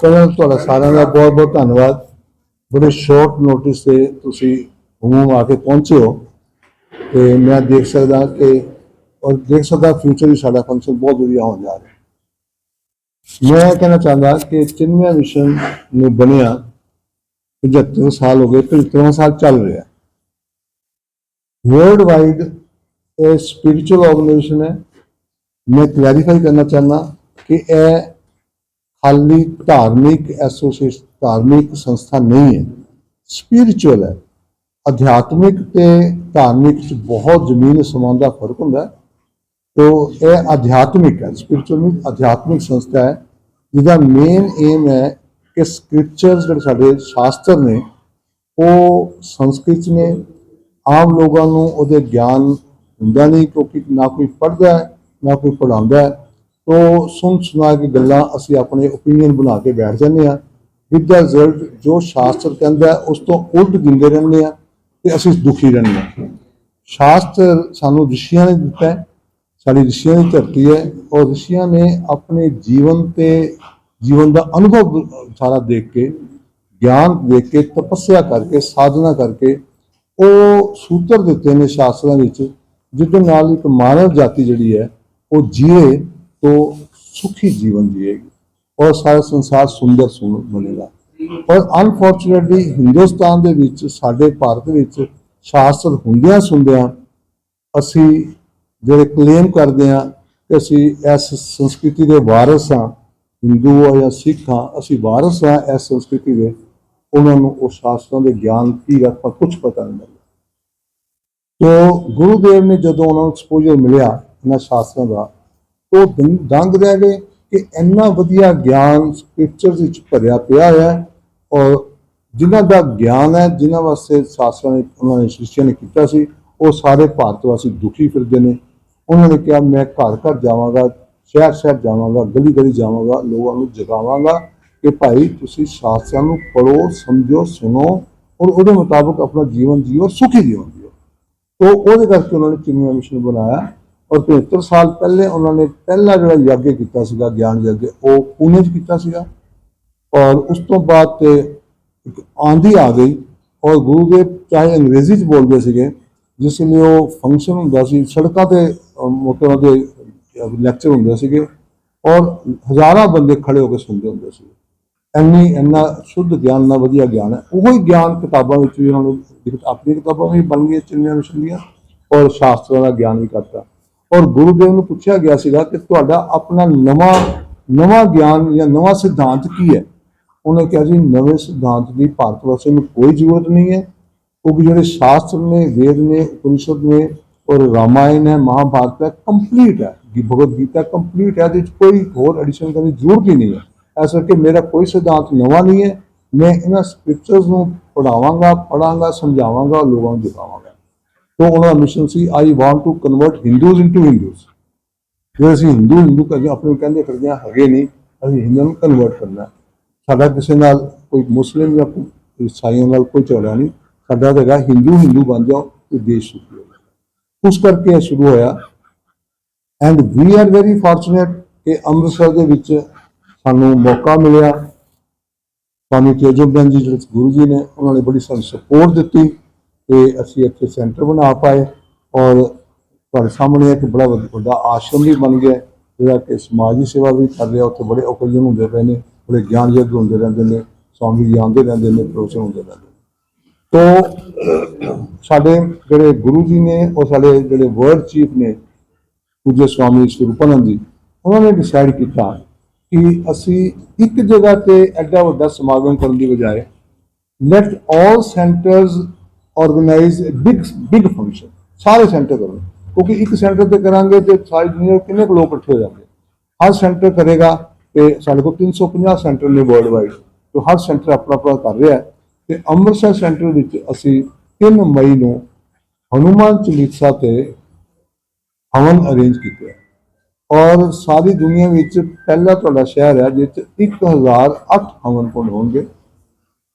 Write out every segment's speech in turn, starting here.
ਪਹਿਲਾਂ ਤੁਹਾਡਾ ਸਾਰਿਆਂ ਦਾ ਬਹੁਤ ਬਹੁਤ ਧੰਨਵਾਦ। ਬੜੇ ਸ਼ਾਰਟ ਨੋਟਿਸ ਤੇ ਤੁਸੀਂ ਹਮੂਮ ਆ ਕੇ ਪਹੁੰਚੇ ਹੋ ਤੇ ਮੈਂ ਦੇਖ ਸਕਦਾ ਕਿ ਔਰ ਦੇਖ ਸਕਦਾ ਫਿਊਚਰ ਵੀ ਸਾਡਾ ਫੰਕਸ਼ਨ ਬਹੁਤ ਵਧੀਆ ਹੋਣ ਜਾ ਰਿਹਾ। ਮੈਂ ਕਹਿਣਾ ਚਾਹੁੰਦਾ ਕਿ ਚਿਨਮਇਆ ਮਿਸ਼ਨ ਨੂੰ ਬਣਿਆ 75 ਸਾਲ ਹੋ ਗਏ, 75ਵਾਂ ਸਾਲ ਚੱਲ ਰਿਹਾ। ਵਰਲਡ ਵਾਈਡ ਇਹ ਸਪਿਰਿਚੁਅਲ ਆਰਗੇਨਾਈजेशन है। मैं क्लैरीफाई करना चाहना कि यह खाली धार्मिक एसोसीएशन धार्मिक संस्था नहीं है, स्पिरिचुअल है। अध्यात्मिक ते धार्मिक च बहुत जमीन आसमान का फर्क होंदा है। तो यह आध्यात्मिक है, स्पिरिचुअल मीन आध्यात्मिक संस्था है जिसका मेन एम है कि स्क्रिप्चर्स जो साडे शास्त्र ने वो संस्कृत ने आम लोगों को उहदे ज्ञान हुंदा नहीं, क्योंकि ना कोई पढ़ता है ना कोई पढ़ाता है। तो सुन सुना के गल्लां असीं अपने ओपीनियन बना के बैठ जाते हैं। विद द रिजल्ट जो शास्त्र कहता है उस तो उल्ट दिंदे रहंदे हैं ते असीं दुखी रहंदे हैं। शास्त्र सानूं ऋषियां ने दिता है, साडी ऋषियां की धरती है और ऋषियां ने अपने जीवन ते जीवन का अनुभव सारा देख के ज्ञान देख के तपस्या करके साधना करके वो सूत्र दिते ने शास्त्रां विच जिहदे नाल एक मानव जाति जिहड़ी है वो जिए तो सुखी जीवन जिएगी और सारा संसार सुंदर बनेगा। और अनफॉर्चुनेटली हिंदुस्तान दे विच साडे भारत विच शास्त्र हुंदियां सुनदियां असी जिहड़े क्लेम करते हैं कि असी इस संस्कृति के वारस हाँ, हिंदू हो या सिख हाँ, असी वारस हाँ इस संस्कृति के। उन्होंने उस शास्त्रों के ज्ञान की ਆਪਾਂ कुछ पता नहीं लगा। तो गुरुदेव ने जो उन्होंने एक्सपोजर मिलिया इन्होंने शास्त्रों का तो दंग रह गए कि इन्ना वधिया ज्ञान स्क्रिप्चर्स भरिया पिया है और जिन्हों का ज्ञान है जिन्होंने वास्ते शास्त्रों ने उन्होंने शिष्य ने किया सी वो सारे भारतवासी दुखी फिरते हैं। उन्होंने कहा मैं घर घर जावांगा, शहर शहर जावांगा, गली गली जावांगा, लोगों को जगावांगा कि भाई तुसी शास्त्रों को पढ़ो, समझो, सुनो और उसके मुताबिक अपना जीवन जियो और सुखी जीवन जियो। तो वो करके उन्होंने चिन्मया मिशन बनाया और 75 साल पहले उन्होंने पहला जो यज्ञ किया ज्ञान यज्ञ वो पुणे किया और उस तो बाद एक आंधी आ गई और गुरुदेव चाहे अंग्रेजी च बोलते थे जिसलिए वो फंक्शन होंदा सी सड़कों पर मौके उन्होंने लैक्चर होंदे सीगे और हज़ारां बंदे खड़े होकर सुनते होंदे सी। इन्ना शुद्ध ज्ञान ना वधिया ज्ञान है। वही ज्ञान किताबों में भी उन्होंने अपनी किताबों में बन गई चिन्मया मिशन दियां और शास्त्रों का ज्ञान भी करता। और गुरुदेव ने पूछा गया सीगा कि तुहाडा अपना नवा नवा ज्ञान या नवा सिद्धांत की है। उन्हें कहा जी नवे सिद्धांत की भारतवासियों में कोई जरूरत नहीं है, क्योंकि जो शास्त्र ने, वेद ने, उपनिषद ने और रामायण है, महाभारत है, कंप्लीट है, भगवद गीता कंप्लीट है, कोई और एडिशन करने की जरूरत ही नहीं है। ऐसा करके मेरा कोई सिद्धांत नवा नहीं है, मैं इन स्क्रिप्चर्स को पढ़ावांगा, पढ़ांगा, समझावांगा और लोगों को दिखावांगा। तो उन्होंने mission see I want to convert Hindus into Hindus. जो असीं हिंदू हिंदू करके अपने कहते फिरदे है नहीं, असीं हिंदू में कन्वर्ट करना। साडा किसी नाल कोई मुस्लिम या ईसाइयों नाल कोई झगड़ा नहीं, साडा तो है हिंदू हिंदू बन जाओ तो देश सुखी हो जाए। उस करके शुरू होया and we are very fortunate कि अमृतसर के विच सानू मौका मिलिया। स्वामी तेजोबंद जी जो गुरु जी ने उन्होंने बड़ी सारी सपोर्ट दी कि असी इत्थे सेंटर बना पाए और तुहाडे सामने एक बड़ा वड्डा आश्रम भी बन गया जिहड़ा कि समाज की सेवा भी कर रहा। उत्थे बड़े ओकेजन होंदे पे ने, बड़े ज्ञान यज्ञ होंदे रहंदे ने, स्वामी जी आते रहंदे ने, प्रवचन होंदे रहंदे ने। तो साडे जिहड़े गुरु जी ने और साडे जिहड़े वर्ल्ड चीफ ने पूज्य स्वामी स्वरूपानंद जी उन्होंने डिसाइड किया कि असी एक जगह पे एडा वड्डा समागम करने की बजाय let all centres organise big big function, सारे सेंटर करो, क्योंकि एक सेंटर पर करांगे तो सारी दुनिया कितने लोग इकट्ठे हो जाएंगे। हर सेंटर करेगा तो साढ़े को 350 सेंटर ने वर्ल्ड वाइड, तो हर सेंटर अपना अपना कर रहा है। तो अमृतसर सेंटर में असी 3 मई को हनुमान चालीसा से हवन अरेंज किया और सारी दुनिया में पहला तुहाडा शहर है जिस 1008 हवन कुंड होंगे।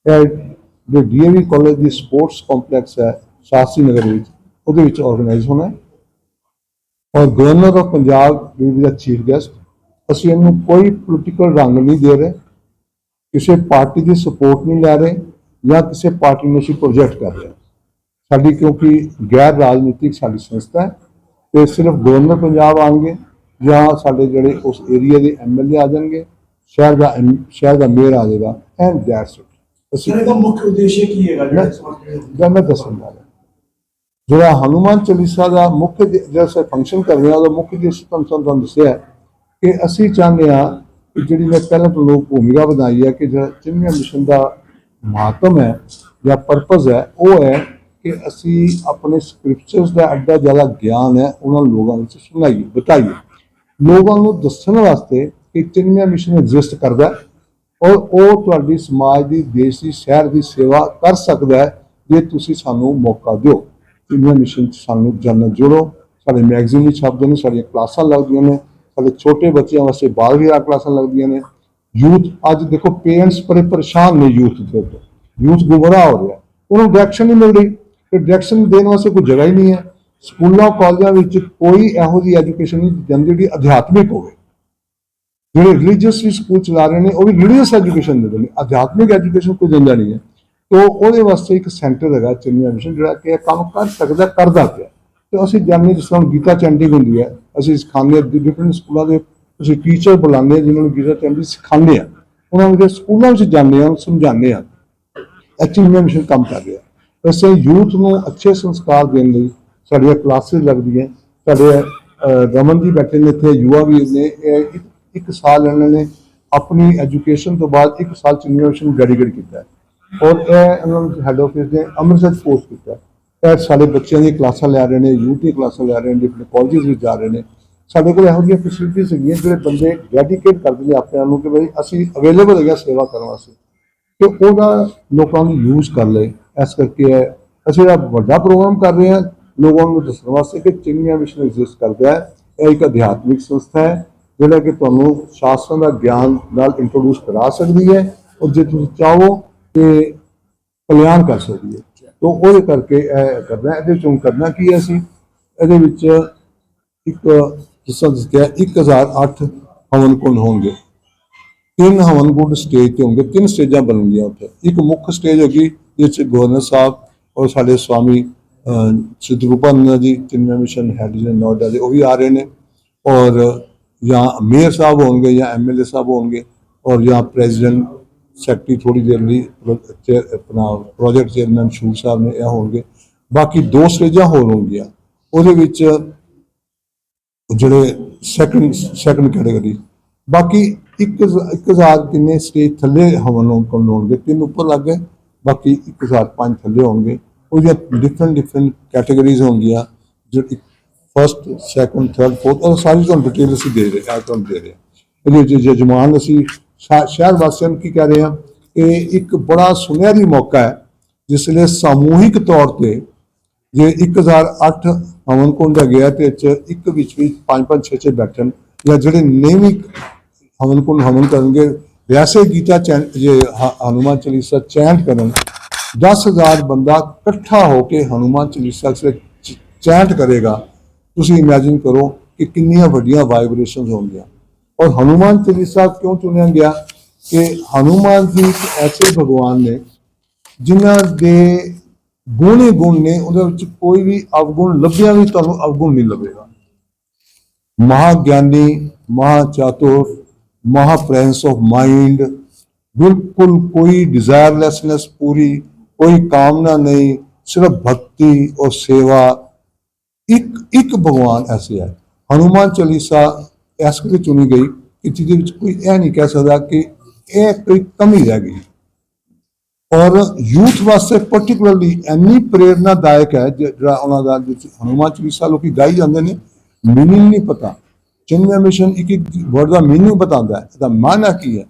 जो डीएवी कॉलेज की स्पोर्ट्स कॉम्पलैक्स है शास्त्री नगर में ऑर्गेनाइज होना है और governor of Punjab will be the chief guest. असीं इहनूं कोई पोलिटिकल रंग नहीं दे रहे, ਕਿਸੇ ਪਾਰਟੀ ਦੀ ਸਪੋਰਟ ਨਹੀਂ ਲੈ ਰਹੇ ਜਾਂ ਕਿਸੇ ਪਾਰਟੀ ਨੂੰ ਅਸੀਂ ਪ੍ਰੋਜੈਕਟ ਕਰ ਰਹੇ ਹਾਂ। ਸਾਡੀ ਕਿਉਂਕਿ ਗੈਰ ਰਾਜਨੀਤਿਕ ਸਾਡੀ ਸੰਸਥਾ ਹੈ ਤੇ ਸਿਰਫ ਗਵਰਨਰ ਪੰਜਾਬ ਆਉਣਗੇ ਜਾਂ ਸਾਡੇ ਜਿਹੜੇ ਉਸ ਏਰੀਆ ਦੇ ਐਮਐਲਏ ਆ ਜਾਣਗੇ, ਸ਼ਹਿਰ ਦਾ ਮੇਅਰ ਆ ਜਾਏਗਾ, ਐਂਡ ਦੈਟਸ ਇਟ। ਅਸੀਂ ਇਹਦਾ ਮੁੱਖ ਉਦੇਸ਼ ਕੀ ਹੈਗਾ ਜਿਹੜਾ ਮੈਂ ਦੱਸਣਾ ਜਿਹੜਾ ਹਨੂੰਮਾਨ ਚਾਲੀਸਾ ਦਾ ਮੁੱਖ ਜਿਹੜਾ ਫੰਕਸ਼ਨ ਕਰ ਰਿਹਾ ਉਹਦਾ ਮੁੱਖ ਉਦੇਸ਼ ਤੁਹਾਨੂੰ ਦੱਸਿਆ ਕਿ ਅਸੀਂ ਚਾਹੁੰਦੇ ਹਾਂ ਕਿ ਜਿਹੜੀ ਮੈਂ ਪਹਿਲਾਂ ਤੋਂ ਲੋਕ ਭੂਮਿਕਾ ਬਣਾਈ ਹੈ ਕਿ ਜਿਹੜਾ ਚਿੰਨ੍ਹ ਮਿਸ਼ਨ ਦਾ ਮਹੱਤਵ ਹੈ ਜਾਂ ਪਰਪਸ ਹੈ ਉਹ ਹੈ ਕਿ ਅਸੀਂ ਆਪਣੇ ਸਕ੍ਰਿਪਚਰਸ ਦਾ ਅੱਡਾ ਜ਼ਿਆਦਾ ਗਿਆਨ ਹੈ ਉਹਨਾਂ ਲੋਕਾਂ ਵਿੱਚ ਸੁਣਾਈਏ, ਬਤਾਈਏ, ਲੋਕਾਂ ਨੂੰ ਦੱਸਣ ਵਾਸਤੇ ਕਿ ਚਿੰਨ੍ਹ ਮਿਸ਼ਨ ਐਗਜ਼ਿਸਟ ਕਰਦਾ ਔਰ ਉਹ ਤੁਹਾਡੀ ਸਮਾਜ ਦੀ, ਦੇਸ਼ ਦੀ, ਸ਼ਹਿਰ ਦੀ ਸੇਵਾ ਕਰ ਸਕਦਾ ਹੈ ਜੇ ਤੁਸੀਂ ਸਾਨੂੰ ਮੌਕਾ ਦਿਓ। ਚਿੰਨ੍ਹ ਮਿਸ਼ਨ 'ਚ ਸਾਨੂੰ ਜਾਣਨ ਜੁੜੋ। ਸਾਡੇ ਮੈਗਜ਼ੀਨ ਵਿੱਚ ਛਪਦੇ ਨੇ, ਸਾਡੀਆਂ ਕਲਾਸਾਂ ਲੱਗਦੀਆਂ ਨੇ, ਸਾਡੇ ਛੋਟੇ ਬੱਚਿਆਂ ਵਾਸਤੇ ਬਾਲ ਵਿਹਾਰ ਕਲਾਸਾਂ ਲੱਗਦੀਆਂ ਨੇ। ਯੂਥ ਅੱਜ ਦੇਖੋ ਪੇਰੈਂਟਸ ਬੜੇ ਪਰੇਸ਼ਾਨ ਨੇ ਯੂਥ ਦੇ ਉੱਤੇ, ਯੂਥ ਗੁੰਮਰਾਹ ਹੋ ਰਿਹਾ, ਉਹਨੂੰ ਡਾਇਰੈਕਸ਼ਨ ਨਹੀਂ ਮਿਲ ਰਹੀ ਤੇ ਡਾਇਰੈਕਸ਼ਨ ਦੇਣ ਵਾਸਤੇ ਕੋਈ ਜਗ੍ਹਾ ਹੀ ਨਹੀਂ ਹੈ। ਸਕੂਲਾਂ ਕਾਲਜਾਂ ਵਿੱਚ ਕੋਈ ਇਹੋ ਜਿਹੀ ਐਜੂਕੇਸ਼ਨ ਨਹੀਂ ਜਾਂਦੀ ਜਿਹੜੀ ਅਧਿਆਤਮਿਕ ਹੋਵੇ। ਜਿਹੜੇ ਰਿਲੀਜੀਅਸ ਵੀ ਸਕੂਲ ਚਲਾ ਰਹੇ ਨੇ ਉਹ ਵੀ ਰਿਲੀਜੀਅਸ ਐਜੂਕੇਸ਼ਨ ਦਿੰਦੇ ਨੇ, ਅਧਿਆਤਮਿਕ ਐਜੂਕੇਸ਼ਨ ਕੋਈ ਦਿੰਦਾ ਨਹੀਂ ਹੈ। ਤੋ ਉਹਦੇ ਵਾਸਤੇ ਇੱਕ ਸੈਂਟਰ ਹੈਗਾ ਚਿੰਨ੍ਹ ਮਿਸ਼ਨ ਜਿਹੜਾ ਕਿ ਇਹ ਕੰਮ ਕਰ ਸਕਦਾ, ਕਰਦਾ ਪਿਆ। ਤੇ ਅਸੀਂ ਜਾਣਦੇ ਜਿਸ ਤਰ੍ਹਾਂ ਗੀਤਾ ਚੈਂਟਿੰਗ ਹੁੰਦੀ ਹੈ, ਅਸੀਂ ਸਿਖਾਉਂਦੇ ਡਿਫਰੈਂਟ ਸਕੂਲਾਂ ਦੇ ਅਸੀਂ ਟੀਚਰ ਬੁਲਾਉਂਦੇ ਜਿਹਨਾਂ ਨੂੰ ਗੀਤਾ ਚੈਂਟਿੰਗ ਸਿਖਾਉਂਦੇ ਆ, ਉਹਨਾਂ ਨੂੰ ਸਕੂਲਾਂ ਵਿੱਚ ਜਾਂਦੇ ਹਾਂ, ਸਮਝਾਉਂਦੇ ਹਾਂ। ਇਹ ਚਿੰਨ੍ਹ ਮਿਸ਼ਨ ਕੰਮ ਕਰ ਰਿਹਾ। ਵੈਸੇ ਯੂਥ ਨੂੰ ਅੱਛੇ ਸੰਸਕਾਰ ਦੇਣ ਲਈ ਸਾਡੀਆਂ ਕਲਾਸਿਸ ਲੱਗਦੀਆਂ। ਸਾਡੇ ਰਮਨ ਜੀ ਬੈਠੇ ਨੇ ਇੱਥੇ, ਯੁਵਾ ਵੀਰ ਨੇ, ਇੱਕ ਸਾਲ ਇਹਨਾਂ ਨੇ ਆਪਣੀ ਐਜੂਕੇਸ਼ਨ ਤੋਂ ਬਾਅਦ 1 ਸਾਲ ਚਿੰਨ੍ਹ ਮਿਸ਼ਨ ਡੈਡੀਕੇਟ ਕੀਤਾ ਔਰ ਇਹ ਇਹਨਾਂ ਨੂੰ ਹੈੱਡ ਆਫਿਸ ਨੇ ਅੰਮ੍ਰਿਤਸਰ ਪੋਸਟ ਕੀਤਾ। ਇਹ ਸਾਡੇ ਬੱਚਿਆਂ ਦੀਆਂ ਕਲਾਸਾਂ ਲੈ ਰਹੇ ਨੇ, ਯੂਥ ਦੀਆਂ ਕਲਾਸਾਂ ਲੈ ਰਹੇ ਨੇ, ਡਿਫਰੈਂਟ ਕਾਲਜਿਸ ਵਿੱਚ ਜਾ ਰਹੇ ਨੇ। ਸਾਡੇ ਕੋਲ ਇਹੋ ਜਿਹੀਆਂ ਫੈਸਿਲਿਟੀਜ਼ ਹੈਗੀਆਂ ਜਿਹੜੇ ਬੰਦੇ ਡੈਡੀਕੇਟ ਕਰਦੇ ਨੇ ਆਪਣੇ ਆਪ ਨੂੰ ਕਿ ਬਈ ਅਸੀਂ ਅਵੇਲੇਬਲ ਹੈਗਾ ਸੇਵਾ ਕਰਨ ਵਾਸਤੇ, ਤੇ ਉਹਦਾ ਲੋਕਾਂ ਨੂੰ ਯੂਜ਼ ਕਰ ਲਏ। ਇਸ ਕਰਕੇ ਅਸੀਂ ਜਿਹੜਾ ਵੱਡਾ ਪ੍ਰੋਗਰਾਮ ਕਰ ਰਹੇ ਹਾਂ ਲੋਕਾਂ ਨੂੰ ਦੱਸਣ ਵਾਸਤੇ ਕਿ ਚਿੰਨ੍ਹ ਮਿਸ਼ਨ ਐਗਜ਼ਿਸਟ ਕਰਦਾ ਹੈ। ਇਹ ਇੱਕ ਅਧਿਆਤਮਿਕ ਸੰਸਥਾ ਹੈ ਜਿਹੜਾ ਕਿ ਤੁਹਾਨੂੰ ਸ਼ਾਸਤਰਾਂ ਦਾ ਗਿਆਨ ਨਾਲ ਇੰਟਰੋਡਿਊਸ ਕਰਾ ਸਕਦੀ ਹੈ ਔਰ ਜੇ ਤੁਸੀਂ ਚਾਹੋ ਤੇ ਕਲਿਆਣ ਕਰ ਸਕਦੀ ਹੈ। ਤਾਂ ਉਹਦੇ ਕਰਕੇ ਇਹ ਕਰਨਾ। ਇਹਦੇ ਚੋਂ ਕਰਨਾ ਕੀ ਹੈ, ਅਸੀਂ ਇਹਦੇ ਵਿੱਚ ਇੱਕ ਜਿਸ ਤਰ੍ਹਾਂ ਦੱਸਿਆ 1008 ਹਵਨ ਕੁੰਡ ਹੋਣਗੇ, 3 ਹਵਨ ਕੁੰਡ ਸਟੇਜ ਤੇ ਹੋਣਗੇ, 3 ਸਟੇਜਾਂ ਬਣਨਗੀਆਂ ਉੱਥੇ। ਇੱਕ ਮੁੱਖ ਸਟੇਜ ਹੋਗੀ ਜਿਸ 'ਚ ਗਵਰਨਰ ਸਾਹਿਬ ਔਰ ਸਾਡੇ ਸਵਾਮੀ ਸਿੱਧ ਰੂਪਾਨੰਦ ਜੀ ਚਿੰਨ੍ਹ ਮਿਸ਼ਨ ਹੈਡ ਨੇ ਨੋਇਡਾ ਦੇ, ਉਹ ਵੀ ਆ ਰਹੇ ਨੇ, ਔਰ ਜਾਂ ਮੇਅਰ ਸਾਹਿਬ ਹੋਣਗੇ ਜਾਂ ਐਮਐਲਏ ਸਾਹਿਬ ਹੋਣਗੇ, ਔਰ ਜਾਂ ਪ੍ਰੈਜ਼ੀਡੈਂਟ ਸੈਕਟਰੀ ਥੋੜ੍ਹੀ ਦੇਰ ਲਈ ਆਪਣਾ ਪ੍ਰੋਜੈਕਟ ਚੇਅਰਮੈਨ ਸ਼ੂਰ ਸਾਹਿਬ ਨੇ, ਇਹ ਹੋਣਗੇ। ਬਾਕੀ 2 ਸਟੇਜਾਂ ਹੋਰ ਹੋਣਗੀਆਂ। ਉਹਦੇ ਵਿੱਚ ਜਿਹੜੇ ਸੈਕੰਡ ਕੈਟਾਗਰੀ, ਬਾਕੀ 1000 ਕਿੰਨੇ ਸਟੇਜ ਥੱਲੇ ਹਵਨ ਕੁੰਡ ਹੋਣਗੇ, 3 ਉੱਪਰ ਲੱਗ ਗਏ, ਬਾਕੀ 1005 ਥੱਲੇ ਹੋਣਗੇ। ਉਹਦੀਆਂ ਡਿਫਰੈਂਟ ਕੈਟਾਗਰੀਜ਼ ਹੋਣਗੀਆਂ, ਜਿਹੜੀ ਫਸਟ, ਸੈਕੰਡ, ਥਰਡ, ਫੋਰਥ, ਔਰ ਸਾਰੀ ਤੁਹਾਨੂੰ ਡਿਟੇਲ ਅਸੀਂ ਦੇ ਰਹੇ ਹਾਂ। ਇਹਦੇ ਵਿੱਚ ਜਜਮਾਨ ਅਸੀਂ ਸ਼ਹਿਰ ਵਾਸੀਆਂ ਨੂੰ ਕੀ ਕਹਿ ਰਹੇ ਹਾਂ, ਇਹ ਇੱਕ ਬੜਾ ਸੁਨਹਿਰੀ ਮੌਕਾ ਹੈ ਜਿਸ ਲਈ ਸਮੂਹਿਕ ਤੌਰ ਤੇ ਜੇ 1008 ਹਵਨ ਕੁੰਡ ਹੈਗੇ ਆ ਤੇ ਇੱਕ ਵਿੱਚ ਵੀ 5-5, 6-6 ਬੈਠਣ, ਜਾਂ ਜਿਹੜੇ ਨੇਮੀ ਹਵਨ ਕੁੰਡ ਹਵਨ ਕਰਨਗੇ ਵੈਸੇ ਗੀਤਾ ਜੇ ਹਨੂੰਮਾਨ ਚਾਲੀਸਾ ਚੈਂਟ ਕਰਨ, 10,000 ਬੰਦਾ ਇਕੱਠਾ ਹੋ ਕੇ ਹਨੂੰਮਾਨ ਚਾਲੀਸਾ ਚੈਂਟ ਕਰੇਗਾ। ਤੁਸੀਂ ਇਮੈਜਿਨ ਕਰੋ ਕਿ ਕਿੰਨੀਆਂ ਵੱਡੀਆਂ ਵਾਈਬ੍ਰੇਸ਼ਨਸ ਹੋਣਗੀਆਂ। ਔਰ ਹਨੂੰਮਾਨ ਚਾਲੀਸਾ ਕਿਉਂ ਚੁਣਿਆ ਗਿਆ ਕਿ ਹਨੂੰਮਾਨ ਜੀ ਇੱਕ ਐਸੇ ਭਗਵਾਨ ਨੇ ਜਿਨ੍ਹਾਂ ਦੇ ਗੁਣ ਹੀ ਗੁਣ ਨੇ, ਉਹਦੇ ਵਿੱਚ ਕੋਈ ਵੀ ਅਵਗੁਣ ਲੱਭਿਆ ਵੀ ਤੁਹਾਨੂੰ ਅਵਗੁਣ ਨਹੀਂ ਲੱਭੇਗਾ। ਮਹਾਗਿਆਨੀ, ਮਹਾਚਾਤੁਰ, महाप्रेजेंस ऑफ माइंड, बिल्कुल कोई डिजायरलेसनेस पूरी, कोई कामना नहीं, सिर्फ भक्ति और सेवा। एक भगवान ऐसे है। हनुमान चालीसा इस करके चुनी गई कि जिस कोई यह नहीं कह सकता कि यह कोई कमी रह गई। और यूथ वास्ते पर्टिकुलरली इन्नी प्रेरणादायक है जो हनुमान चालीसा लोग गाई जाते हैं, मीनिंग नहीं पता। चिन्मय मिशन एक वर्ड का मीनिंग बताता है, इसका माना की है।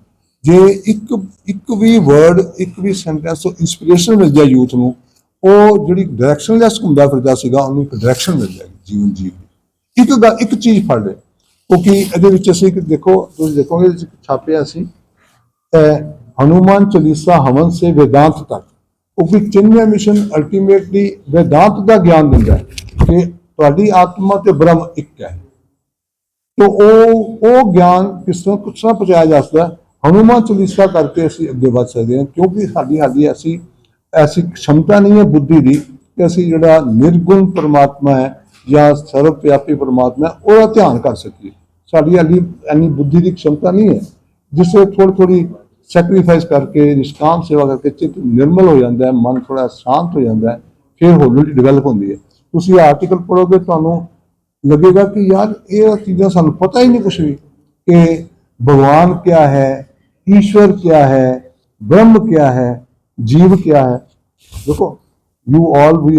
जे एक भी वर्ड, एक भी सेंटेंस तो इंस्पिरेशन मिल जाए यूथ को, वो जी डायरैक्शनलैस घूमता फिरता सीगा, उन्हें एक डायरैक्शन मिल जाएगी जीवन जीवन। एक चीज़ फड़ ले, क्योंकि ये देखो तुम देखोगे छापे असी हनुमान चालीसा हवन से वेदांत तक, क्योंकि चिन्मय मिशन अल्टीमेटली वेदांत का ज्ञान दिता है कि तुहाडी आत्मा ते ब्रह्म एक है। तो वो ज्ञान किस तरह पहुँचाया जा सकता है। ਹਨੂਮਾਨ ਚਾਲੀਸਾ ਕਰਕੇ ਅਸੀਂ ਅੱਗੇ ਵੱਧ ਸਕਦੇ ਹਾਂ, ਕਿਉਂਕਿ ਸਾਡੀ ਐਸੀ क्षमता नहीं है बुद्धि की कि ਅਸੀਂ ਜਿਹੜਾ ਨਿਰਗੁਣ परमात्मा है ਜਾਂ ਸਰਵਵਿਆਪੀ परमात्मा है ਉਹਦਾ ਧਿਆਨ ਕਰ ਸਕੀਏ। ਸਾਡੀ ਹਾਲੀ ਇੰਨੀ बुद्धि की क्षमता नहीं है, जिससे थोड़ी सैक्रीफाइस करके निष्काम सेवा करके चित्त निर्मल हो जाता है, मन थोड़ा शांत हो जाता है, फिर हौली हौली डिवेलप होती है। तुम आर्टिकल पढ़ोगे तो लगेगा कि यार ये चीज़ें सानू पता ही नहीं कुछ भी, कि भगवान क्या है, ईश्वर क्या है, ब्रह्म क्या है, जीव क्या है। देखो वी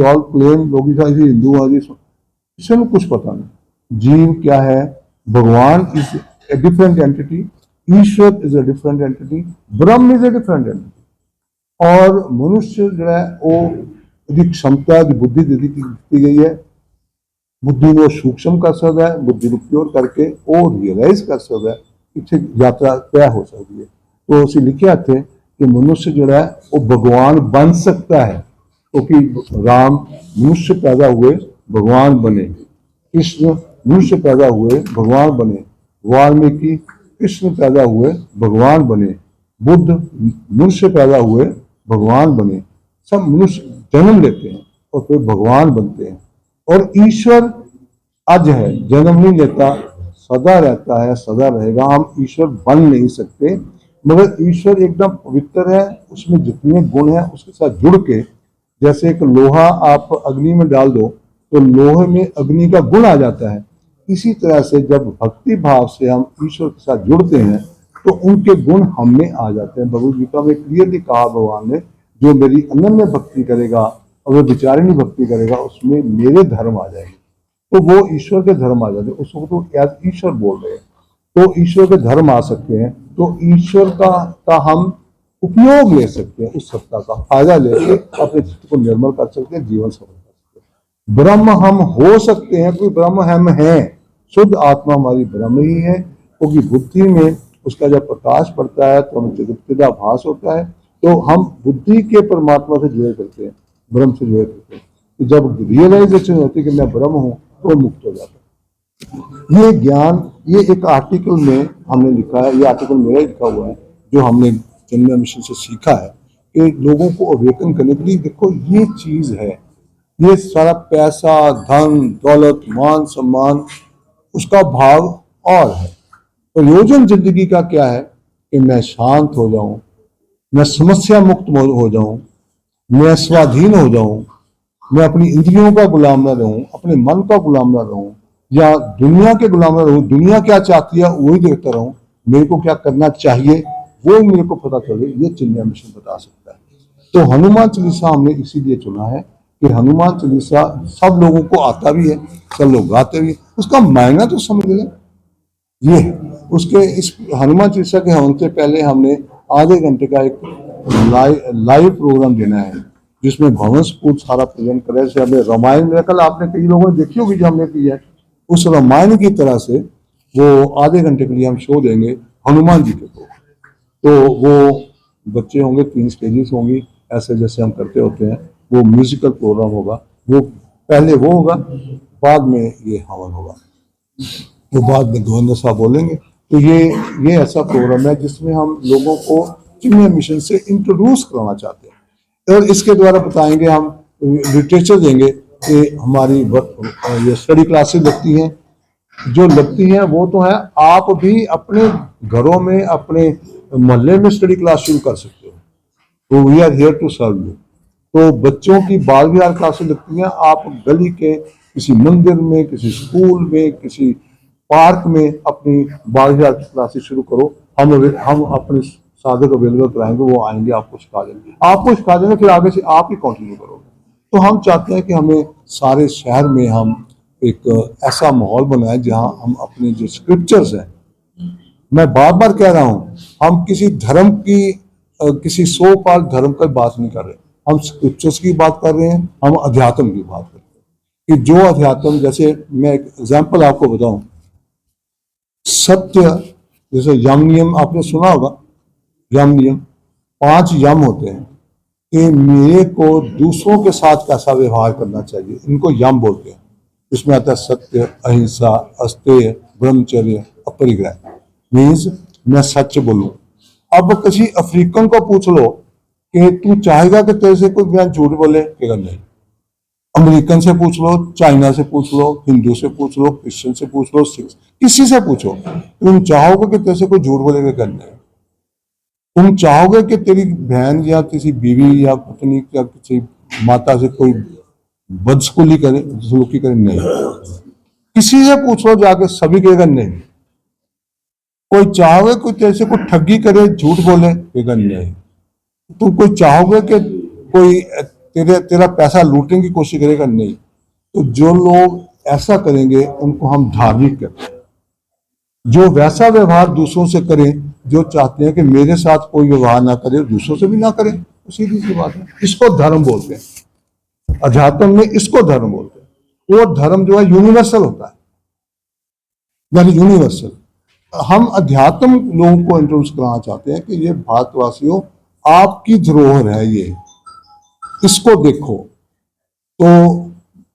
ऑल क्लेम लोग हिंदू हाँ जी, किसी को कुछ पता नहीं। जीव क्या है, भगवान is a different entity, Ishwar is a different entity, Brahma is a different entity. और मनुष्य जो है वो क्षमता की बुद्धि दी गई है, बुद्धि को सूक्ष्म कर सकता है, बुद्धि को प्योर करके वो रियलाइज कर सकता है, इतने यात्रा तय हो सकती है। तो उसे लिखा थे कि मनुष्य जो है वो भगवान बन सकता है, क्योंकि राम मनुष्य पैदा हुए भगवान बने, कृष्ण मनुष्य पैदा हुए भगवान बने, वाल्मीकि कृष्ण पैदा हुए भगवान बने, बुद्ध मनुष्य पैदा हुए भगवान बने। सब मनुष्य जन्म लेते हैं और फिर भगवान बनते हैं। और ईश्वर आज है, जन्म नहीं लेता, सदा रहता है, सदा रहेगा। हम ईश्वर बन नहीं सकते, मगर ईश्वर एकदम पवित्र है, उसमें जितने गुण हैं उसके साथ जुड़ के, जैसे एक लोहा आप अग्नि में डाल दो तो लोहे में अग्नि का गुण आ जाता है, इसी तरह से जब भक्ति भाव से हम ईश्वर के साथ जुड़ते हैं तो उनके गुण हम में आ जाते हैं। भगवद गीता में क्लियरली कहा भगवान ने, जो मेरी अनन्य भक्ति करेगा और वह विचारिणी भक्ति करेगा उसमें मेरे धर्म आ जाएंगे। तो वो ईश्वर के धर्म आ जाते हैं, उसको तो एज ईश्वर बोल रहे हैं। तो ईश्वर के धर्म आ सकते हैं, तो ईश्वर का हम उपयोग ले सकते हैं, उस सत्ता का फायदा लेके अपने चित्त को निर्मल कर सकते हैं, जीवन सफल कर सकते हैं। ब्रह्म हम हो सकते हैं, कोई ब्रह्म हम हैं, शुद्ध आत्मा हमारी ब्रह्म ही है, क्योंकि बुद्धि में उसका जब प्रकाश पड़ता है तो हमें चिदाभास होता है, तो हम बुद्धि के परमात्मा से जुड़े करते हैं, ब्रह्म से जुड़े करते हैं। तो जब रियलाइजेशन होती है कि मैं ब्रह्म हूँ तो मुक्त हो जाता है। ये ज्ञान, ये एक आर्टिकल में हमने लिखा है, ये आर्टिकल मेरा लिखा हुआ है जो हमने जन्म मिशन से सीखा है, कि लोगों को अवेकन करने के लिए देखो ये चीज है, ये सारा पैसा, धन, दौलत, मान, सम्मान, उसका भाव और है। प्रयोजन जिंदगी का क्या है कि मैं शांत हो जाऊं, मैं समस्या मुक्त हो जाऊं, मैं स्वाधीन हो जाऊं, मैं अपनी इंद्रियों का गुलाम न रहूं, अपने मन का गुलाम न रहूं, या दुनिया के गुलाम न रहूं। दुनिया क्या चाहती है वही देखता रहूं, मेरे को क्या करना चाहिए वो मेरे को पता चले, ये चिन्मय मिशन बता सकता है। तो हनुमान चालीसा हमने इसीलिए चुना है कि हनुमान चालीसा सब लोगों को आता भी है, सब लोग गाते भी, उसका मायना तो समझ लें। ये उसके इस हनुमान चालीसा के होने से पहले हमने आधे घंटे का एक लाइव प्रोग्राम देना है, जिसमें भवन स्पूत सारा प्रेजेंट करे। जैसे हमें रामायण मेरा कल आपने कई लोगों ने देखी होगी जो हमने की है, उस रामायण की तरह से वो आधे घंटे के लिए हम शो देंगे हनुमान जी के को। तो वो बच्चे होंगे, 3 स्टेजेस होंगी, ऐसे जैसे हम करते होते हैं। वो म्यूजिकल प्रोग्राम होगा, वो पहले वो होगा, बाद में ये हवन होगा, तो बाद में गोविंद साहब बोलेंगे। तो ये ऐसा प्रोग्राम है जिसमें हम लोगों को चिन्मय मिशन से इंट्रोड्यूस कराना चाहते हैं, और इसके द्वारा बताएंगे, हम लिटरेचर देंगे कि हमारी ये स्टडी क्लासेस लगती हैं, जो लगती हैं वो तो है, आप भी अपने घरों में, अपने मोहल्ले में स्टडी क्लास शुरू कर सकते हो। तो we are here to serve you. तो बच्चों की बाल विहार क्लासेस लगती हैं, आप गली के किसी मंदिर में, किसी स्कूल में, किसी पार्क में अपनी बाल विहार क्लासेस शुरू करो। हम अपने साधक अवेलेबल कराएंगे, वो आएंगे, आपको सिखा देंगे, फिर आगे से आप ही कंटिन्यू करोगे। तो हम चाहते हैं कि हमें सारे शहर में हम एक ऐसा माहौल बनाए जहां हम अपने जो स्क्रिप्चर्स हैं, मैं बार बार कह रहा हूं, हम किसी धर्म की किसी सो पाल धर्म की बात नहीं कर रहे, हम स्क्रिप्चर्स की बात कर रहे हैं, हम अध्यात्म की बात कर रहे हैं। कि जो अध्यात्म, जैसे मैं एक एग्जाम्पल आपको बताऊं, सत्य, जैसे यम नियम आपने सुना होगा, यम नियम 5 यम होते हैं कि मेरे को दूसरों के साथ कैसा व्यवहार करना चाहिए, इनको यम बोलते हैं। इसमें आता है सत्य, अहिंसा, अस्तेय, ब्रह्मचर्य, अपरिग्रह। मीन्स मैं सच बोलूं, अब किसी अफ्रीकन को पूछ लो कि तू चाहेगा कि तेरे से कोई बयान झूठ बोले, कि नहीं। अमेरिकन से पूछ लो, चाइना से पूछ लो, हिंदू से पूछ लो, क्रिश्चियन से पूछ लो, सिख, किसी से पूछो, तुम चाहोगे कि तेरे से कोई झूठ बोलेगा, करना है। तुम चाहोगे कि तेरी बहन या किसी बीवी या पत्नी या किसी माता से कोई बदसलूकी करे, सलूकी करे, नहीं। किसी से पूछ लो जाके, सभी कहेगा नहीं। कोई चाहोगे कोई तेरे से कोई ठगी करे, झूठ बोले, कहेगा नहीं। तुम कोई चाहोगे कि कोई तेरा पैसा लूटने की कोशिश करेगा, नहीं। तो जो लोग ऐसा करेंगे उनको हम धार्मिक कहते हैं। जो वैसा व्यवहार दूसरों से करें, जो चाहते हैं कि मेरे साथ कोई व्यवहार ना करे, दूसरों से भी ना करें, तो सीधी सी बात है। इसको धर्म बोलते हैं, अध्यात्म में इसको धर्म बोलते हैं। वो धर्म जो है यूनिवर्सल होता है, यानी यूनिवर्सल। हम अध्यात्म लोगों को इंट्रोड्यूस कराना चाहते हैं कि ये भारतवासियों, आपकी धरोहर है ये, इसको देखो। तो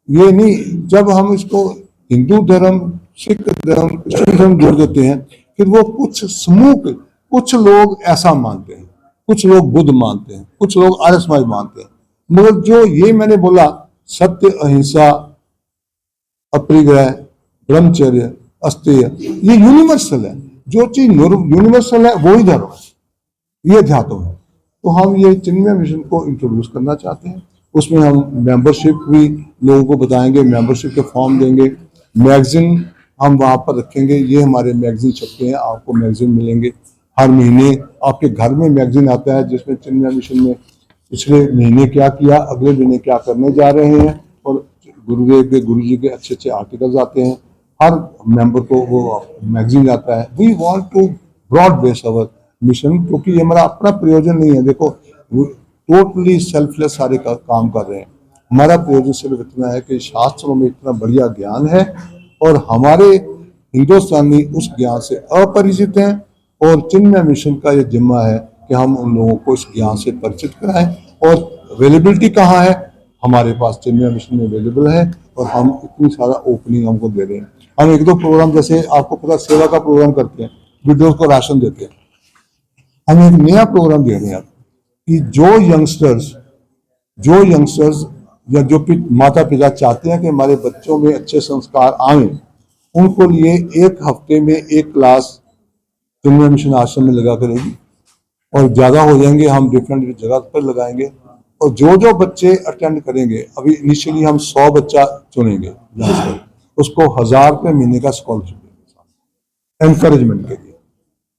ये नहीं, जब हम इसको हिंदू धर्म, सिख धर्म, क्रिश्चियन धर्म जोड़ देते हैं, फिर वो कुछ समूह के कुछ लोग ऐसा मानते हैं, कुछ लोग बुद्ध मानते हैं, कुछ लोग आर्य समाज मानते हैं। मगर जो ये मैंने बोला, सत्य, अहिंसा, अपरिग्रह, ब्रह्मचर्य, अस्तेय, ये यूनिवर्सल है। जो चीज यूनिवर्सल है वो ही धर्म है, ये अध्यात्म है। तो हम ये चिन्मय मिशन को इंट्रोड्यूस करना चाहते हैं। उसमें हम मेंबरशिप भी लोगों को बताएंगे, मेंबरशिप के फॉर्म देंगे, मैगजीन हम वहाँ पर रखेंगे। ये हमारे मैगजीन छपते हैं, आपको मैगजीन मिलेंगे हर महीने। आपके घर में मैगजीन आता है जिसमें चिन्मय मिशन में पिछले महीने क्या किया, अगले महीने क्या करने जा रहे हैं, और गुरुदेव के, गुरु जी के अच्छे अच्छे आर्टिकल्स आते हैं। हर मेंबर को वो मैगजीन आता है। We want to broad base our mission, क्योंकि ये हमारा अपना प्रयोजन नहीं है। देखो, टोटली सेल्फलेस सारे काम कर रहे हैं। हमारा प्रयोजन सिर्फ इतना है कि शास्त्रों में इतना बढ़िया ज्ञान है और हमारे हिंदुस्तानी उस ज्ञान से अपरिचित हैं, और चिन्मय मिशन का ये जिम्मा है कि हम उन लोगों को इस ज्ञान से परिचित कराएं। और अवेलेबिलिटी कहाँ है, हमारे पास चिन्मय मिशन में अवेलेबल है, और हम इतनी सारा ओपनिंग हमको दे रहे हैं। हम एक दो प्रोग्राम, जैसे आपको पता, सेवा का प्रोग्राम करते हैं, विडोज को राशन देते हैं। हम एक नया प्रोग्राम दे रहे हैं कि जो यंगस्टर्स या जो माता पिता चाहते हैं कि हमारे बच्चों में अच्छे संस्कार आए, उनको लिए एक हफ्ते में एक क्लास चिन्मय मिशन आश्रम में लगा करेगी, और ज्यादा हो जाएंगे हम डिफरेंट जगह पर लगाएंगे। और जो जो बच्चे अटेंड करेंगे, अभी इनिशियली हम 100 बच्चा चुनेंगे, उसको 1000 रुपये महीने का स्कॉलरशिप देंगे, एनकरेजमेंट के लिए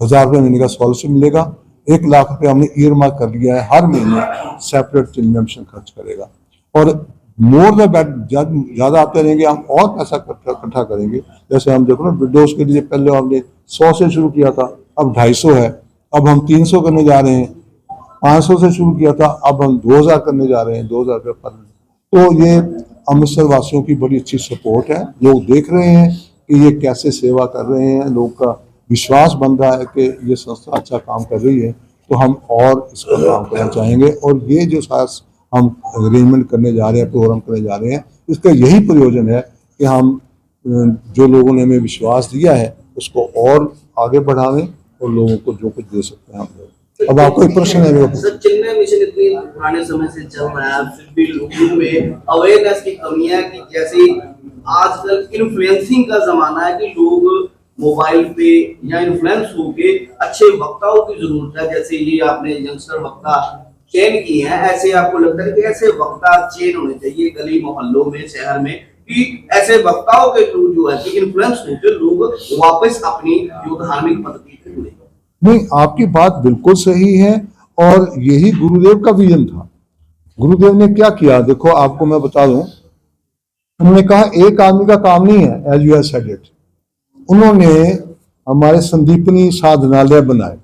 1000 रुपये महीने का स्कॉलरशिप मिलेगा। 1 लाख रुपये हमने ईयर मार्क कर लिया है, हर महीने सेपरेट चिन्मय मिशन खर्च करेगा। और मोर द बेट, ज्यादा आते रहेंगे हम और पैसा इकट्ठा करेंगे। जैसे हम देखो ना, विडोज के लिए पहले हमने 100 से शुरू किया था, अब 250 है, अब हम 300 करने जा रहे हैं। 500 से शुरू किया था, अब हम 2000 करने जा रहे हैं, 2000 रुपये पर। तो ये अमृतसर वासियों की बड़ी अच्छी सपोर्ट है। लोग देख रहे हैं कि ये कैसे सेवा कर रहे हैं, लोग का विश्वास बन रहा है कि ये संस्था अच्छा काम कर रही है, तो हम और इसका काम करना चाहेंगे। और ये जो सारा हम अरेंजमेंट करने जा रहे हैं, प्रोग्राम करने जा रहे हैं, इसका यही प्रयोजन है कि हम जो लोगों ने हमें विश्वास दिया है उसको और आगे बढ़ावें, और लोगों को जो कुछ दे सकते हैं हम लोग। अब आपको एक प्रश्न है मेरे को। सर, चिन्मय मिशन इतनी पुराने समय से चल रहा है, फिर भी लोगों में अवेयरनेस की कमी है कि जैसे आजकल इन्फ्लुएंसिंग का जमाना है कि लोग मोबाइल पे या इन्फ्लुएंस होके अच्छे वक्ताओं की जरूरत है। जैसे ये आपने यंगस्टर वक्ता चयन किए हैं, ऐसे आपको लगता है कि ऐसे वक्ता चयन होने चाहिए गली मोहल्लों में, शहर में, कि ऐसे वक्ताओं के थ्रू जो है कि इन्फ्लुएंस होकर लोग वापस अपनी जो धार्मिक पद्धति पे जुड़े। नहीं, आपकी बात बिल्कुल सही है, और यही गुरुदेव का विजन था। गुरुदेव ने क्या किया, देखो आपको मैं बता दूं। उन्होंने कहा एक आदमी का काम नहीं है, as you have said it. उन्होंने हमारे संदीपनी साधनालय बनाए,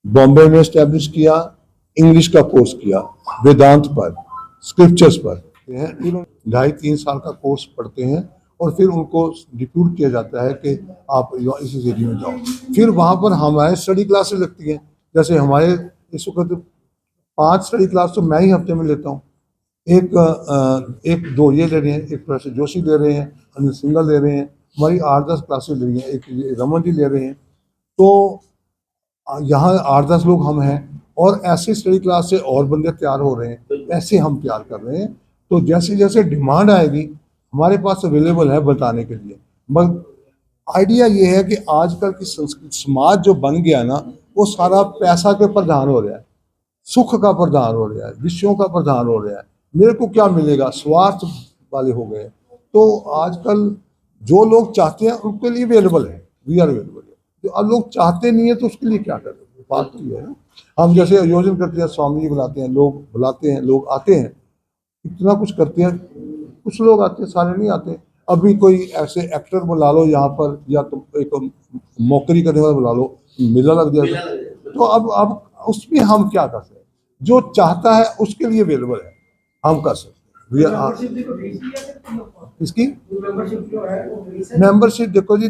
बॉम्बे में स्टैब्लिश किया, इंग्लिश का कोर्स किया, वेदांत पर, स्क्रिप्चर्स पर। 2.5-3 साल का कोर्स पढ़ते हैं, और फिर उनको डिप्यूट किया जाता है कि आप इस एरिया में जाओ। फिर वहाँ पर हमारे स्टडी क्लासेस लगती हैं। जैसे हमारे इस वक्त 5 स्टडी क्लास तो मैं ही हफ्ते में लेता हूँ। एक दो ये ले रहे हैं, एक प्रोफेसर जोशी ले रहे हैं, अनिल सिंगल ले रहे हैं, हमारी 8-10 क्लासेस ले रही हैं, एक रमन जी ले रहे हैं। तो यहाँ 8-10 लोग हम हैं और ऐसे स्टडी क्लास से और बंदे तैयार हो रहे हैं, ऐसे हम तैयार कर रहे हैं। तो जैसे जैसे डिमांड आएगी हमारे पास अवेलेबल है बताने के लिए। मगर आइडिया ये है कि आजकल की संस्कृति समाज जो बन गया ना, वो सारा पैसा के प्रधान हो रहा है, सुख का प्रधान हो रहा है, विषयों का प्रधान हो रहा है। मेरे को क्या मिलेगा, स्वार्थ वाले हो गए। तो आजकल जो लोग चाहते हैं उनके लिए अवेलेबल है, वी आर अवेलेबल है। जो अब लोग चाहते नहीं है तो उसके लिए क्या करें, बात तो ये है ना। हम जैसे आयोजन करते हैं, स्वामी जी बुलाते हैं, लोग बुलाते हैं, लोग आते हैं, इतना कुछ करते हैं। कुछ लोग आते हैं, सारे नहीं आते। अभी कोई ऐसे एक्टर बुला लो यहाँ पर, या तो एक मौकरी करने वाला बुला लो, मेला लग मेला जाएगा। लग जाए। तो अब उसमें हम क्या कर सकते हैं, जो चाहता है उसके लिए अवेलेबल है, हम कर सकते हैं। इसकी मेंबरशिप देखो जी,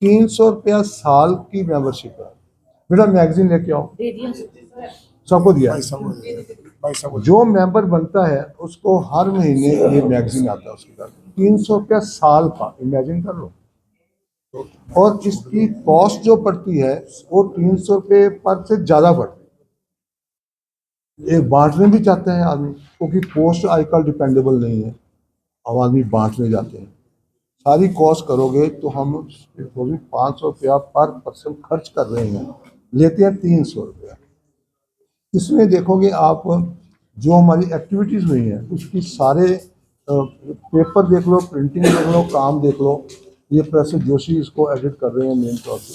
300 रुपया साल की मेंबरशिप है। बेटा मैगजीन लेके आओ, सबको दिया है। जो मेंबर बनता है उसको हर महीने ये मैगजीन आता है उसके साथ। 300 रुपया साल का, इमेजिन कर लो। और इसकी कॉस्ट जो पड़ती है वो 300 रुपये पर से ज्यादा पड़ती है। एक बांटने भी चाहते हैं आदमी, क्योंकि पोस्ट आजकल डिपेंडेबल नहीं है। अब आदमी बांटने जाते हैं, सारी कॉस्ट करोगे तो हम 500 रुपया पर पर्सन खर्च कर रहे हैं, लेते हैं 300 रुपया। इसमें देखोगे आप, जो हमारी एक्टिविटीज़ हुई हैं उसकी सारे पेपर देख लो, प्रिंटिंग देख लो, काम देख लो। ये प्रोफेसर जोशी इसको एडिट कर रहे हैं मेन तौर पे,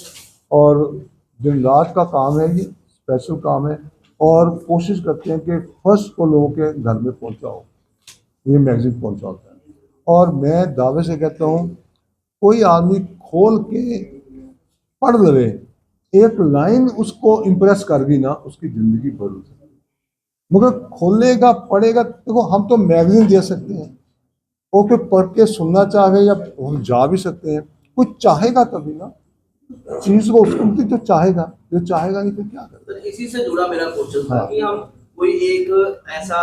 और दिन रात का काम है, ये स्पेशल काम है। और कोशिश करते हैं कि फर्स्ट को लोगों के घर में पहुंचाओ, ये मैगजीन पहुंचाता है। और मैं दावे से कहता हूँ, कोई आदमी खोल के पढ़ ले, एक लाइन उसको इम्प्रेस कर गई ना, उसकी जिंदगी बदल सकती है। मगर खोलेगा पढ़ेगा, देखो हम तो मैगजीन दे सकते हैं, वो कोई पढ़ के सुनना चाहे या हम जा भी सकते हैं। कोई चाहेगा तभी ना चीज को, उसको तो चाहेगा, जो चाहेगा नहीं तो क्या करेगा। तो इसी से जुड़ा मेरा क्वेश्चन था हाँ। कि हम कोई एक ऐसा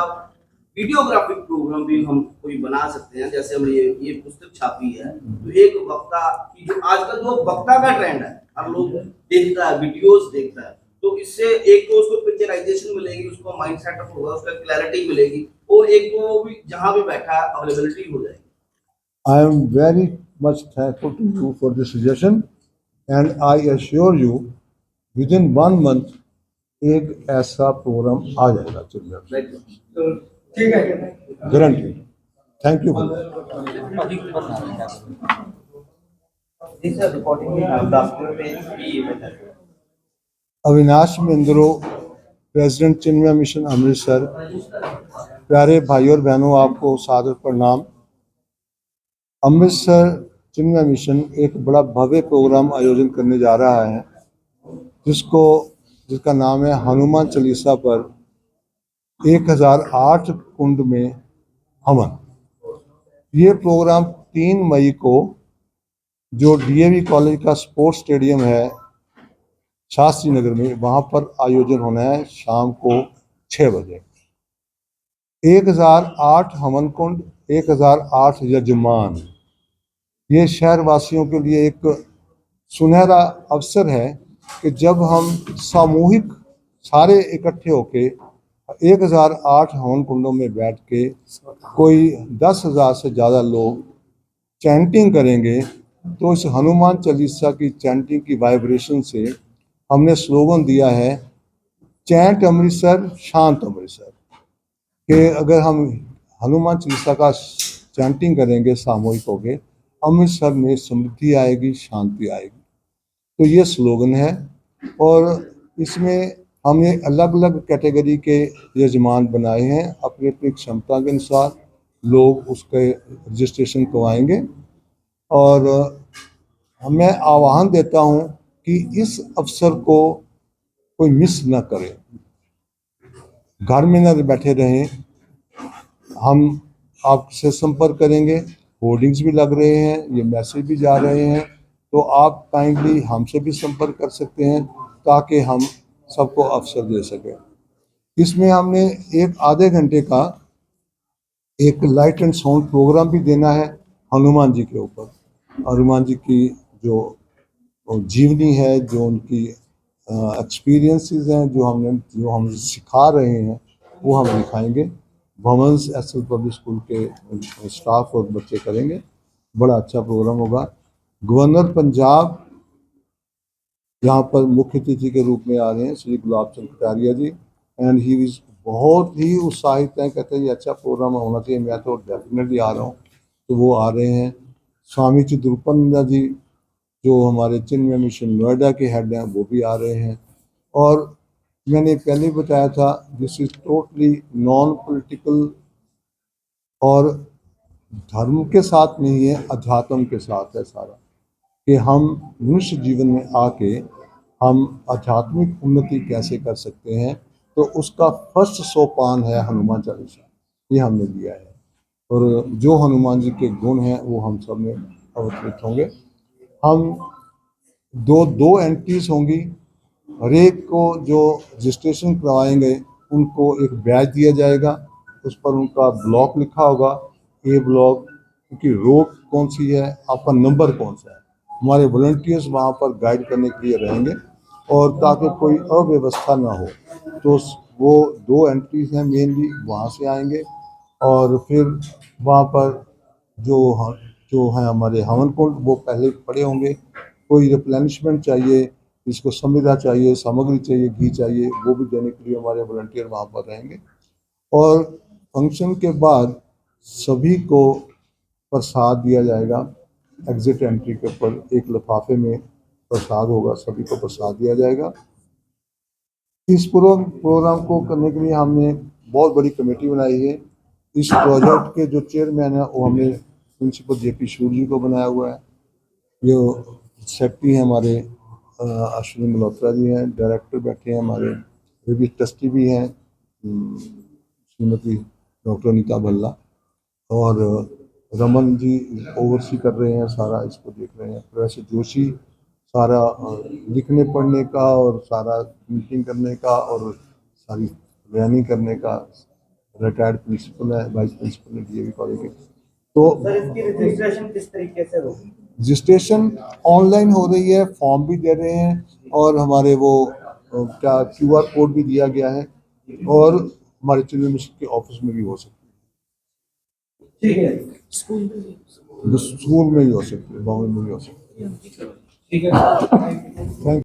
वीडियोग्राफिक प्रोग्राम भी हम कोई बना सकते हैं, जैसे हम ये पुस्तक छापी है, तो एक वक्ता की, जो आजकल जो वक्ता का ट्रेंड है, हर लोग देखता है, वीडियोस देखता है, तो इससे एक तो उसको पिक्चराइजेशन मिलेगी, उसको माइंड सेटअप होगा, उसका क्लैरिटी मिलेगी, और एक तो वो भी जहां भी बैठा है अवेलेबिलिटी हो जाएगी। I am very much thankful to you for this suggestion, and I assure you within 1 month एक ऐसा प्रोग्राम आ जाएगा चिल्ड्रन, ठीक है। गारंटी। Thank you. अविनाश मिंद्रो, प्रेसिडेंट चिन्मय मिशन अमृतसर। प्यारे भाई और बहनों, आपको सादर प्रणाम। अमृतसर चिन्मय मिशन एक बड़ा भव्य प्रोग्राम आयोजन करने जा रहा है, जिसका नाम है हनुमान चालीसा पर 1008 कुंड में हवन। ये प्रोग्राम 3 मई को जो डीएवी कॉलेज का स्पोर्ट्स स्टेडियम है शास्त्री नगर में, वहाँ पर आयोजन होना है शाम को 6 बजे। 1008 हवन कुंड, 1008 यजमान। ये शहर वासियों के लिए एक सुनहरा अवसर है कि जब हम सामूहिक सारे इकट्ठे होके 1008 हवन कुंडों में बैठ के कोई 10,000 से ज़्यादा लोग चैंटिंग करेंगे। तो इस हनुमान चालीसा की चैंटिंग की वाइब्रेशन से हमने स्लोगन दिया है, चैंट अमृतसर शांत अमृतसर। कि अगर हम हनुमान चालीसा का चैंटिंग करेंगे सामूहिक होके, अमृतसर में समृद्धि आएगी, शांति आएगी। तो ये स्लोगन है। और इसमें हमने अलग अलग कैटेगरी के यजमान बनाए हैं, अपनी अपनी क्षमता के अनुसार लोग उसके रजिस्ट्रेशन करवाएंगे। और मैं आह्वान देता हूँ कि इस अवसर को कोई मिस न करे, घर में न बैठे रहें। हम आपसे संपर्क करेंगे, होर्डिंग्स भी लग रहे हैं, ये मैसेज भी जा रहे हैं, तो आप काइंडली हमसे भी संपर्क कर सकते हैं ताकि हम सबको अवसर दे सकें। इसमें हमने एक आधे घंटे का एक लाइट एंड साउंड प्रोग्राम भी देना है हनुमान जी के ऊपर। हनुमान जी की जो जीवनी है, जो उनकी एक्सपीरियंसेस हैं जो हम सिखा रहे हैं वो हम दिखाएंगे। वुमेंस एस पब्लिक स्कूल के स्टाफ और बच्चे करेंगे। बड़ा अच्छा प्रोग्राम होगा। गवर्नर पंजाब यहाँ पर मुख्य अतिथि के रूप में आ रहे हैं श्री गुलाब चंद कटारिया जी, एंड ही इज बहुत ही उत्साहित हैं, कहते हैं ये अच्छा प्रोग्राम होना चाहिए, मैं तो डेफिनेटली आ रहा हूँ। तो वो आ रहे हैं। स्वामी चिद्रूपानंदा जी जो हमारे चिन्मय मिशन नोएडा के हेड हैं वो भी आ रहे हैं। और मैंने पहले बताया था this is totally non political और धर्म के साथ नहीं है, अध्यात्म के साथ है सारा, कि हम मनुष्य जीवन में आके हम आध्यात्मिक उन्नति कैसे कर सकते हैं। तो उसका फर्स्ट सोपान है हनुमान चालीसा, ये हमने दिया है। और जो हनुमान जी के गुण हैं वो हम सब में अवतरित होंगे। हम दो दो एंट्रीज होंगी। हर एक को जो रजिस्ट्रेशन करवाएंगे उनको एक बैच दिया जाएगा, उस पर उनका ब्लॉक लिखा होगा, ए ब्लॉक, उनकी रोड कौन सी है, आपका नंबर कौन सा है। हमारे वॉलंटियर्स वहाँ पर गाइड करने के लिए रहेंगे और ताकि कोई अव्यवस्था ना हो। तो वो दो एंट्रीज हैं मेनली, वहाँ से आएंगे। और फिर वहाँ पर जो जो हैं हमारे हवन कुंड वो पहले पड़े होंगे। कोई रिप्लेनिशमेंट चाहिए, इसको संविदा चाहिए, सामग्री चाहिए, घी चाहिए, वो भी देने के लिए हमारे वॉलंटियर वहाँ पर रहेंगे। और फंक्शन के बाद सभी को प्रसाद दिया जाएगा। एग्जिट एंट्री के ऊपर एक लिफाफे में प्रसाद होगा, सभी को प्रसाद दिया जाएगा। इस प्रोग्राम को करने के लिए हमने बहुत बड़ी कमेटी बनाई है। इस प्रोजेक्ट के जो चेयरमैन है वो हमने प्रिंसिपल जेपी सूर जी को बनाया हुआ है। जो सेक्रेटरी हैं हमारे अश्विनी मल्होत्रा जी हैं। डायरेक्टर बैठे हैं हमारे, वे भी ट्रस्टी भी हैं श्रीमती डॉक्टर अनीता भल्ला। और रमन जी ओवरसी कर रहे हैं सारा, इसको देख रहे हैं। प्रोफेसर जोशी सारा लिखने पढ़ने का और सारा मीटिंग करने का और सारी प्लानिंग करने का, रिटायर्ड प्रिंसिपल है, वाइस प्रिंसिपल है डीएवी कॉलेज के। तो सर इसकी रजिस्ट्रेशन किस तरीके से होगी? रजिस्ट्रेशन ऑनलाइन हो रही है, फॉर्म भी दे रहे हैं और हमारे वो क्या क्यूआर कोड भी दिया गया है, और हमारे चिल्ड्रन मिशन के ऑफिस में भी हो सकती ठीक है, है, स्कूल में भी हो सकती है, गाँव में भी हो सकती है। ठीक है। थैंक